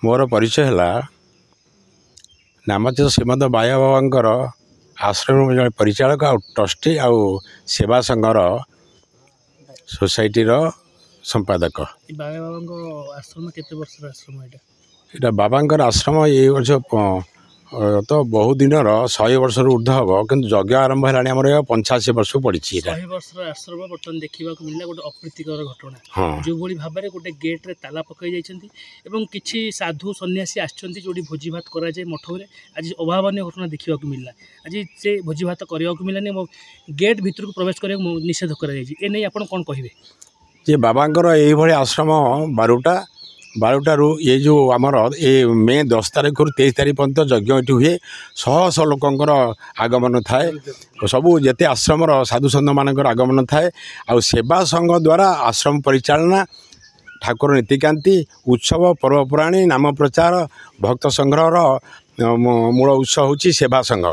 मोर परिचय है नामचर श्रीमद बाया बाबांकर आश्रम जड़े परिचालक आ ट्रस्टी आ सेवा संघर सोसाइटी संपादक। बाया बाबा आश्रम केते वर्ष आश्रम यहाँ बाबांकर आश्रम ये वर्ष तो बहुत दिन 100 वर्ष ऊर्ध हम कि यज्ञ आरंभ है आम 85 वर्ष पड़ी 100 वर्ष आश्रम बर्तमान देखा मिलला गोटे अप्रीतिकर घटना जो भली भाव में गोटे गेट रे ताला पकई जाइछन्ती किछि साधु सन्यासी आछन्ती जोडी भोजी भात करा जाय मठ में आज अभावनीय घटना देखा मिलला। आज से भोजी भात करने मिललानी गेट भीतर को प्रवेश करने निषेध कर आपन कौन कहे जे बाबांकर ये आश्रम 12टारू ये जो आमर ये मे 10 तारीख रु 23 तारीख पर्यंत यज्ञ ये हुए 100 लोकंर आगमन थाए सबू जिते आश्रम साधु सन्त मानकर आगमन थाए आ सेवा संघ द्वारा आश्रम परिचालना ठाकुर नीतिकांति उत्सव पर्वपुराणी नाम प्रचार भक्त संग्रह मूल उत्सव होची सेवा संघ।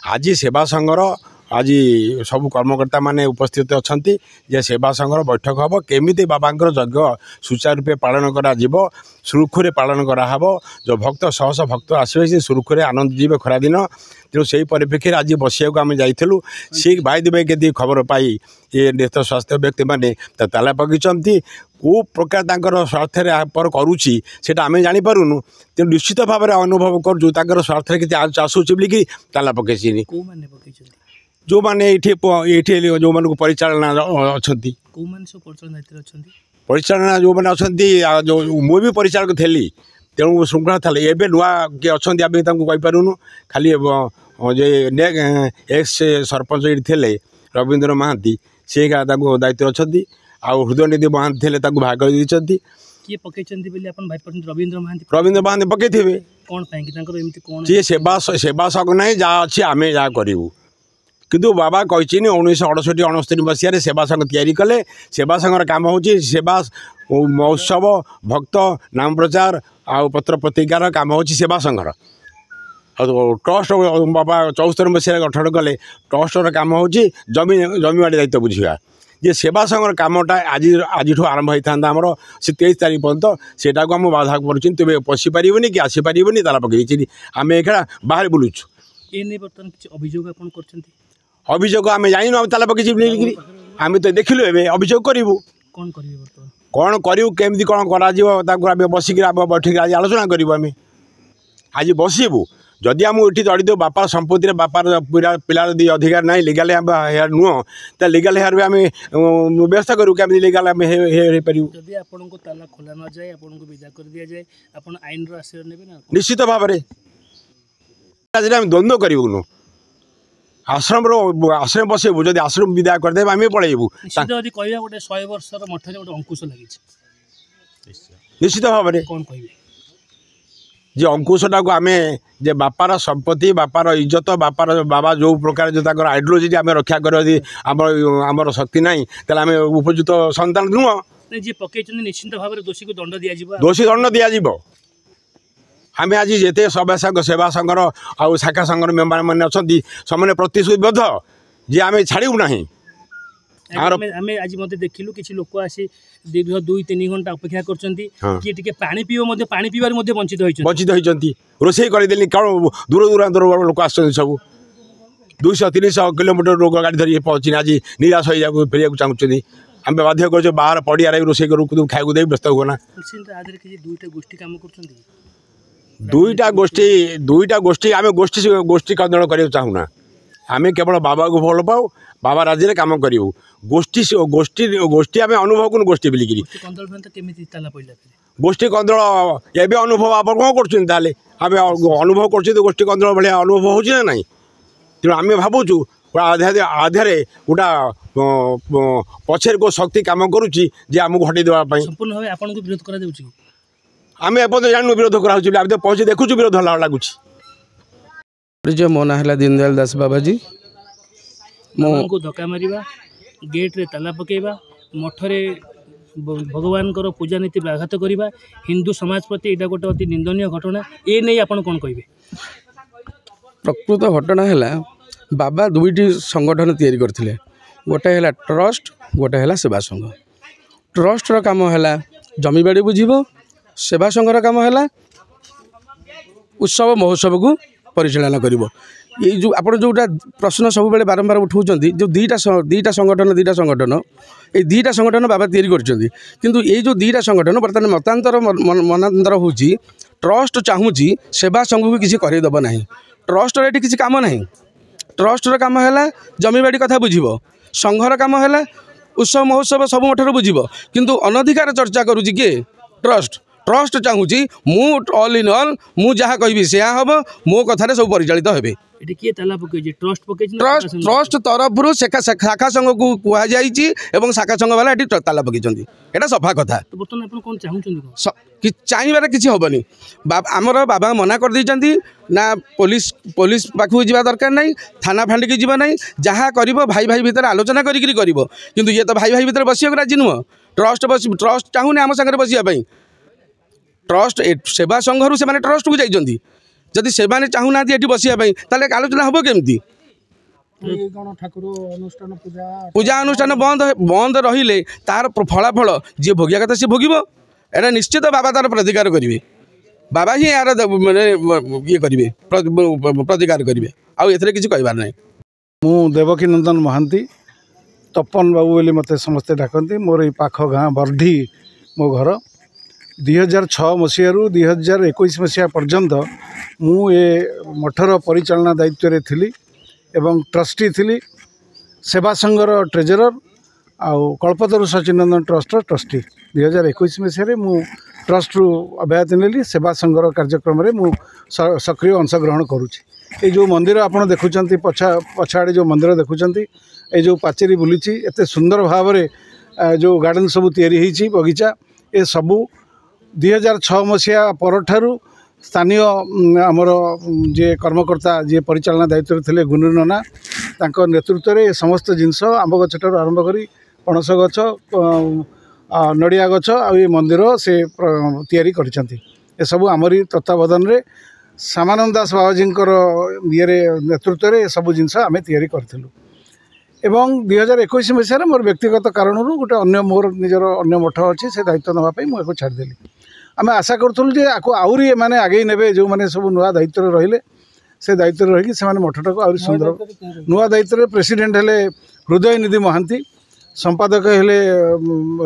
आज सेवा संघर आज सब कर्मकर्ता माने उपस्थित अछंती जे सेवा संघर बैठक हम केमिति बाबांकर यज्ञ सुचारूपे पालन करा जीवो सुरुखुरे पालन करा हबो जो भक्त सहस भक्त आसबे से सुरुखुरे आनंद जीवे खरा दिन तेणु से परिप्रेक्षी आज बसिया को आम जाइलु सी भाई देवे के खबर पाई ये नेत्र स्वास्थ्य व्यक्ति मैंने ताला पकईचंती को प्रकार तांकर स्वार्थ पर करुच्ची सेटा आम जानीपारूनु तेणु निश्चित भाव में अनुभव कर स्वार्थ कि आसूची बोलिकी ताला पकईची जो मैंने ये जो मान परिचालना अच्छा परिचालना जो मैंने अच्छा जो मुझे परिचालक थी तेणु श्रृंखला था एवं नुआ किए अच्छा कहीपरूनु खाली एक्स सरपंच ये थे रवींद्र महांती सी दायित्व अच्छा हृदयनिधि महांती थे भाग देती रवींद्र महांती पकई थे कौन जी सेवा संघ ना जहाँ अच्छी आम जहाँ करूँ किंतु बाबा कही 1968-69 मसीह सेवा संघ तैयारी कले सेवा संघर काम होची सेवा महोत्सव भक्त नाम प्रचार आ पत्र पत्रिकार काम होची सेवा संघर ट्रस्ट बाबा 74 मसीह गठन कले ट्रस्टर काम होची जमीवाड़ी दायित्व बुझा जे सेवा संघर कामटा आज आरंभ होता आमर से 23 तारीख पर्यंत सेटा को आम बाधा कर तेज पशिपारे कि आसीपारे ताला पकई आम एखा बाहर बुलुचु बर्तमान अभियोग अभियोग आम जाइन ताला पकई आम तो देखिलु ए अभियोग करूँ कौन करूँ केमती कौन कर बसिक बैठक आज आलोचना करूँ आम आज बसबू जदि आम ये जड़ित बापार संपत्ति बापार पिलार अधिकार ना लिगाल हेयर नुह तो लिगाल हेयर भी आम व्यवस्था करूँ केमी लिगाल आम निश्चित भाव में आम द्वंद्व करूँ आश्रम आश्रम बसबू जब आश्रम विदाय करदे आम पलैबू गोटे 100 वर्ष मठ गोटे अंकुश लगी निश्चित भाव में कौन कह जे अंकुशटा को आम जे बापार संपत्ति बापार इज्जत बापार बाबा जो प्रकार जो आइडियोलोजी आम रक्षा कर शक्ति ना तेल आम उपयुक्त सन्तान नुह जी पकई निश्चित भाव में दोषी को दंड दिया दोषी दंड दिज्व आम आज जिते सेवा संघर आ शाखा संघर मेम्बर मैंने अच्छा से प्रतिश्रुतिबद्ध जे आम छाड़ू ना आज मत देखिलु किसी लोक आसी दीर्घ 2-3 घंटा अपेक्षा कर पानी पीवा पानी पीवार वंचित होती रोषे करदेली कौन दूर दूरांतर लोक आस सब 200-300 किलोमीटर लोक गाड़ी धरिए पहुँची आज निराश हो फेरिया चाहूँ आम बाध्य कर बाहर पड़िया रोषे करूँ खाया दे व्यस्त हुआ दुईटा गोष्ठी आम गोष्ठी कदल कर चाहूना आम केवल बाबा को भल पाऊ बाबा राज्य काम करूँ गोष्ठी गोष्ठी गोष्ठी आम अनुभव करूँ गोष्ठी बोलिकी गोष्ठी कदल एवं अनुभव आप कौन कर अनुभव कर गोष्ठी कदल भाया अनुभव हो ना तेणु आम भावुँ आधारे गोटा पछे को शक्ति काम करुच्ची आमको हटई देवाई संपूर्ण भाव आपन को विरोध करा देउची आम एपद जानू विरोध करा तो पहुँचे देखु विरोध लगुच मो ना है दीनदयाल दास बाबाजी को धक्का मारिबा गेट रे ताला पकेबा मठरे भगवान पूजा नीति व्याघात करवा हिंदू समाज प्रति यहाँ गोटे अति निंदनीय घटना ये नहीं आपन कौन कहे प्रकृत घटना है बाबा दुईटी संगठन तैयारी करथिले गोटे है ट्रस्ट गोटे है सेवा संघ ट्रस्टर काम है जमीबाड़ी बुझीब सेवा संघर काम है उत्सव महोत्सव को परिचालन कर ये जो आप जोटा प्रश्न सब बारंबार उठाऊँ जो दुईटा संगठन ये दुईटा संगठन बाबा तैयारी कर ये जो दुईटा संगठन बर्तमान मतांतर मनांतर हो ट्रस्ट चाहूँगी सेवा संघ को किसी करदेव ना ट्रस्टर ये किसी काम ना ट्रस्टर काम है जमीबाड़ी कथा बुझ संघर काम है उत्सव महोत्सव सब मठर बुझ किंतु अनधिकार चर्चा करुँची किए ट्रस्ट ट्रस्ट चाहूँगी मु ऑल इन ऑल मु जहाँ कहि से हम मो कथार सब परिचालित हे ट्रस्ट तरफ शाखा संघ को कहुई शाखा संघ वाला ताला पकड़ सफा कथा कि चाहबार किसी हेनी आमर बाबा मना कर देती ना पुलिस पाखु जा दरकार नहीं थाना फांडिकी जीव ना जहाँ कर भाई भाई भितर आलोचना किंतु ये तो भाई भाई भितर बस राजी नुह ट्रस्ट चाहूनी आम सागर बसापी ट्रस्ट सेवा संघ से ट्रस्ट को जाइए जदि से चाहूना ये बसापी आलोचना हम केमती पूजा अनुष्ठान बंद रहिले तार फलाफल जी भोगिया कथा सी भोग एटा निश्चित बाबा तार प्रतिकार करेंगे बाबा ही यार ये करेंगे प्रतिकार करेंगे आउ एथरे किसी कहबार नहीं मु देवकी नंदन महांती तपन बाबू बोली मत समस्ते डाकती मोर ये पाख गाँ बर्ढी मो घर 2006 मसीह 2021 मसीहा पर्यंत मु ए मठर परिचालना दायित्व रे थिली एवं ट्रस्टी थिली सेवा संघर ट्रेजरर आउ कल्पतरु सचिनंदन ट्रस्टर ट्रस्टी 2021 मसीह मु ट्रस्ट रु अब्याहति नेली सेवा संघर कार्यक्रम रे मु सक्रिय अंशग्रहण करुँची ये जो मंदिर आप देखुं पछाड़े जो मंदिर देखुं ये जो पाचेरी बुली एत सुंदर भाव जो गार्डन सब तैयारी बगीचा ये सबू 2006 मसीहा पर स्थानीय आमर जे कर्मकर्ता जे परिचालना दायित्व थे गुनु नना नेतृत्व में समस्त जिनस आंब गछठार आरंभ कर पणस गछ नड़िया गछ आ मंदिर से तैयारी कर सब आमरी तत्वावधान में सामानंद दास बाबाजी ये नेतृत्व में सब जिनस आम तैयारी करूँ एवं 2021 मसीह मोर व्यक्तिगत कारण गोटे अन्य मोर निजर अन्य मठ अच्छी से दायित्व नापी मुझे छाड़देली आम आशा करूँ जे आहरी मैंने आगे ने जो मैंने सब नुआ दायित्व रहिले से दायित्व रही मठटा को आहरी सुंदर नुआ दायित्व प्रेसिडेंट हेले हृदय निधि महांती संपादक हेले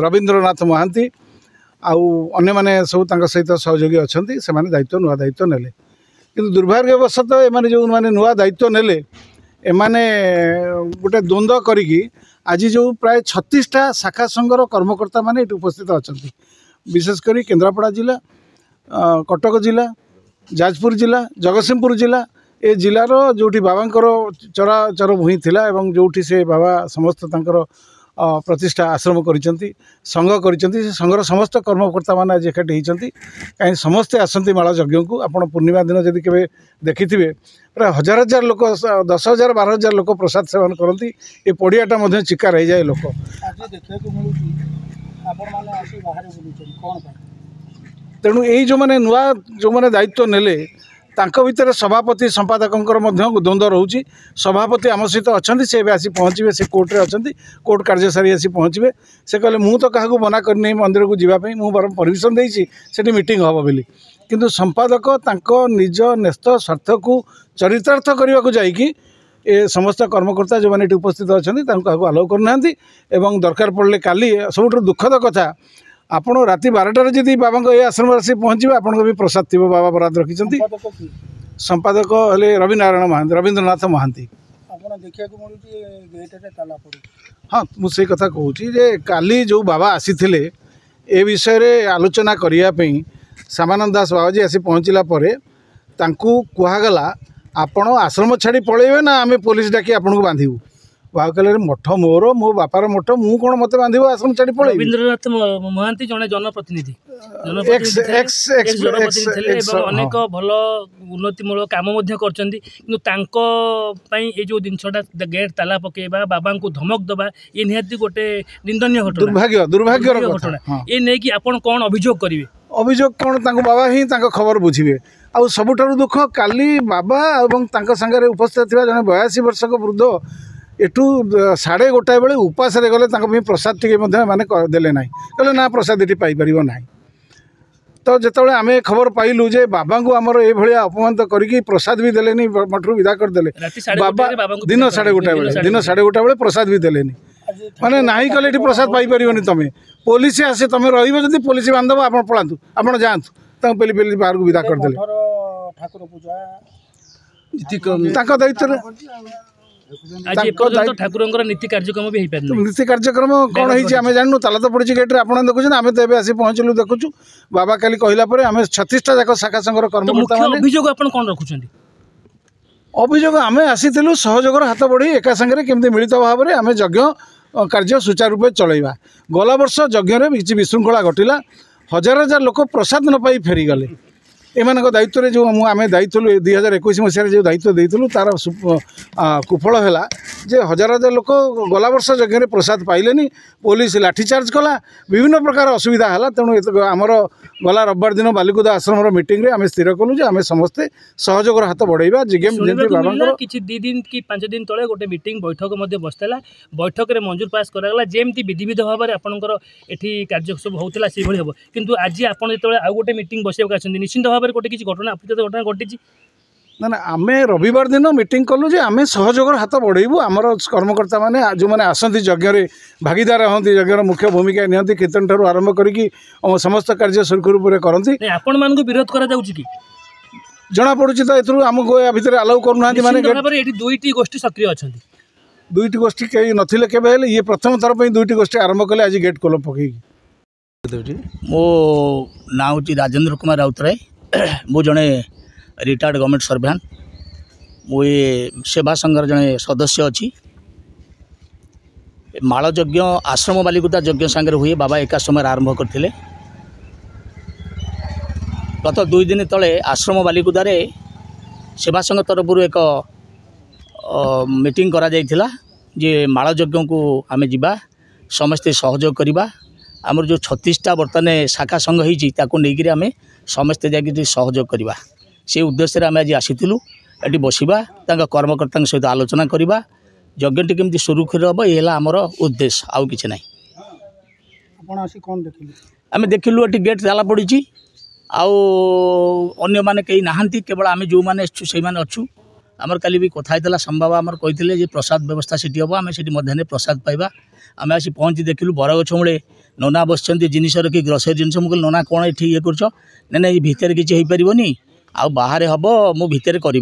रवींद्रनाथ महांती आउ अन्य माने सब सहित सहयोगी अच्छा से दायित्व नुआ दायित्व नेले किंतु दुर्भाग्यवशतः एमाने जो माने नुआ दायित्व नेले एमाने गोटे द्वंद्व करिकी आज जो प्राय 36टा शाखा संघर कर्मकर्ता माने उपस्थित अच्छा विशेषकर केन्द्रापड़ा जिला कटक जिला जाजपुर जिला जगतसिंहपुर जिला ए जिलार जोटी बाबांकर चराचर भूई थिला एवं जोटी से बाबा समस्त तांकर प्रतिष्ठा आश्रम करिसेंती संघ करिसेंती संघर समस्त कर्मकर्ता माने आज एकाठी होती कहीं समस्ते आसती माला यज्ञ को आपड़ पूर्णिमा दिन जदि केवे देखिथिबे प्राय हजार हजार लोक 10,000 12,000 लोक प्रसाद सेवन करती ये पड़ियाटा चिकार हो जाए लोक तेणु यही जो मैंने नुआ जो मैंने दायित्व नेले तांको भितर सभापति संपादकों द्वंद्व रोचे सभापति आम सहित अच्छा से आसी पहुँचे से कोर्टे अच्छा कोर्ट कार्य सारी आसी पहुँचे से कहले मु तो क्या मना करनी मंदिर को जावाई मुझे बरम परमिशन देती मीटिंग हम बोली किंतु संपादक तांको निज न्यस्त स्वार्थ को चरितार्थ करने को जाइकी ए समस्त कर्मकर्ता जो मैंने उपस्थित अच्छा आलाउ करना दरकार पड़े काली सब दुखद कथा आपण राति 12टार जदि बाबा ये आश्रम आसी पहुँचे आपको भी प्रसाद थी बाबा बराद रखी संपादक हेले रविनारायण महांती रवींद्रनाथ महांती हाँ मुझे कथा कहूँ जे काली जो बाबा आसी ए विषय रे आलोचना करने सामानंद दास बाबाजी आसी पहुँचला कहगला आपण आश्रम छाड़ी पलैबे ना आम पुलिस डाकी आपन को बांधू बाबा कहले मठ मोर मो बापार मठ मु कौन मत बांधव आश्रम छाड़ी पलैबे रवींद्रनाथ महांती जने जनप्रतिनिधि अनेक भल उन्नतिमूलक काम कर जो जिनसा गेट ताला पकेबा बाबा को धमक दबा ये निहाती गोटे निंदनीय घटना दुर्भाग्य घटना ये नहीं कि आपण कौन अभियोग करेंगे अभियोग कौन बाबा ही खबर बुझे आउ सबुठारु दुख काली बाबा एवं सांगे उपस्थित थी जन 82 वर्ष वृद्ध एठू 1:30 बेले उपास गले प्रसाद टी माने देले ना कहले ना प्रसाद ये पाइपर ना तो जितेबाला आम खबर पाइलु जे बाबा को आमर ये अपमान करके प्रसाद भी देलेनी मठरू विदा करदे बाबा दिन 1:30 बेले प्रसाद भी देलेनी माने नाही कले प्रसाद पाई परिबनी तमे पुलिस आसे तमे रहिबो जदी पुलिस बांधब आपण पळांतु आपण जांतु तम पेली पेली बाहर को विदा करदेले ठाकुर पूजा ताको दायित्व आज ठाकुर नीति कार्यक्रम भी नीति कार्यक्रम कौन होमें जानू ताला तो पड़ी गेट्रे आप देखुन आम तो आसी पहुँचलु देखुचु बाबा काली कहला आम 36टा जाक शाखा संघर कर्मकर्ता अभियोग आप कौन रखुं अभियोग आम आसीलु सहयोगर हाथ बढ़ी एका सागर केमती मिलित भाव में आम यज्ञ कार्य सुचारू रूप चलैबा गला वर्ष यज्ञ में किसी विशृंखला घटिला हजार हजार लोक प्रसाद न पाई फेरीगले एମାନଙ୍କ ଦାୟିତ୍ୱରେ जो आम दायित्व 2021 मसीह जो दायित्व देइथलु तार कुफल है जे हजार हजार लोक गला वर्ष यज्ञ प्रसाद पाइलेनी पुलिस लाठीचार्ज कला विभिन्न प्रकार असुविधा है तेणु आमर गला रविवार दिन बालिकुदा आश्रम मीटिंग आम स्थिर कलु जे आम समस्ते सहयोगर हाथ बढ़ेबा बाबा किछि 2 दिन कि 5 दिन तले गोटे मीटिंग बैठक बसला बैठक में मंजूर पास करागला जेमती विधिविध भाव में आपंकर एठी कार्य सब होता से भाई हम किंतु आज आप जो आउ गोटे मीटिंग बसवाक आसती निश्चिंत भाव में गोटे किसी घटना अप्रित घटना घटी ना ना आम रविवार दिन मीटिंग कलु जे आम सहयोगर हाथ बढ़ेबू आमर कर्मकर्ता मैंने जो मैंने आसती यज्ञ भागीदार हमें यज्ञ मुख्य भूमिका नियंती कीर्तन ठार आरंभ करी समस्त कार्य सुरखुर रूप से करती आपण मान विरोध करा कि जना पड़ू तो ए आमको या भितर अलाउ करूना माने दुईटी गोष्ठी सक्रिय अच्छा दुईटी गोष्ठी कहीं नथिले केबे ये प्रथम थर पर दुईटी गोष्ठी आरंभ कले आज गेट कल पकई मो ना हूँ राजेंद्र कुमार राउतराय मु जड़े रिटायर्ड गवर्नमेंट सर्वेंट मु ये सेवा संघर जड़े सदस्य अच्छी माल यज्ञ आश्रम बालिकुदा यज्ञ सांगे हुए बाबा एका समय आरंभ करते गत 2 दिन तले आश्रम बालिकुदार सेवा संघ तरफ एक मीटिंग करा जाइथिला जे माल यज्ञ को आमे जिबा समस्ते सहयोग करवा आमर जो 36टा बर्तमान शाखा संघ होती आम समस्ते जाकि सहयोग करवा से उद्देश्य आम आज आसीलु ये बसवा कर्मकर्ता सहित आलोचना करवा यज्ञटी केमती सुरुखुर हम ये आमर उद्देश्य आउ कि ना आम देखिलु ये गेट ताला पड़ी आने मैंने कहीं नहांती केवल आम जो मैंने से अच्छु आमर काली भी कथा होता संभव आमर कहते प्रसाद व्यवस्था सीटी हम आम से मध्याह्न प्रसाद पाइबा आम आसी पहुँची देखिलु बरगछ मूले नना बस जिनिस रखी ग्रोसरी जिन मुझे नना कौन ये कर ना ये भितर किसी हो पारनि आ बाहर हम मु भितर करी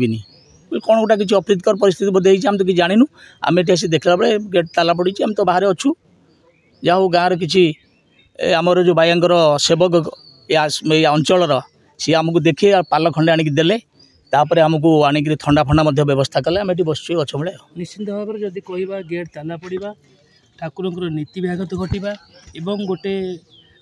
कौन गोटा किसी अप्रीतकर परिस्थिति बोधे आम तो कि जानू आम ये आसी देखला बेले गेट ताला पड़ी आम तो बाहर अच्छु जहाँ गाँव किसी आमर जो बायांकर सेवक ये अंचल सी आमको देखे पाल खंडे आणिक देले तापर आमको आणिक थंडा फंडा व्यवस्था कले आम ये बस गछ मूले निश्चिंत भाव में जदि कह गेट ताला पड़ा ठाकुर नीति व्याघात घटवा एवं गोटे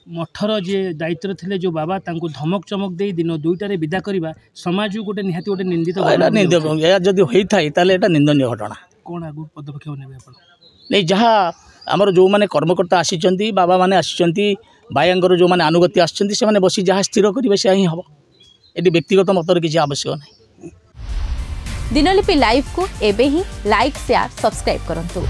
मठर जी दायित्व थे जो बाबा धमक चमक दे दिन 2टार विदा करवा समाज गोटे निहाती गोटे निंदित जदि होता है निंदनीय घटना कौन आगु पदक्षेप ने नहीं जहाँ आमर जो मैंने कर्मकर्ता आसी बाबा मैंने आसी बायांगर जो मैंने अनुगत्य आसने बसी जहाँ स्थिर करेंगे से ही हम ये व्यक्तिगत मतर किसी आवश्यक नहीं। दिनलिपि लाइव को एबे ही लाइक शेयर सब्सक्राइब करंतु।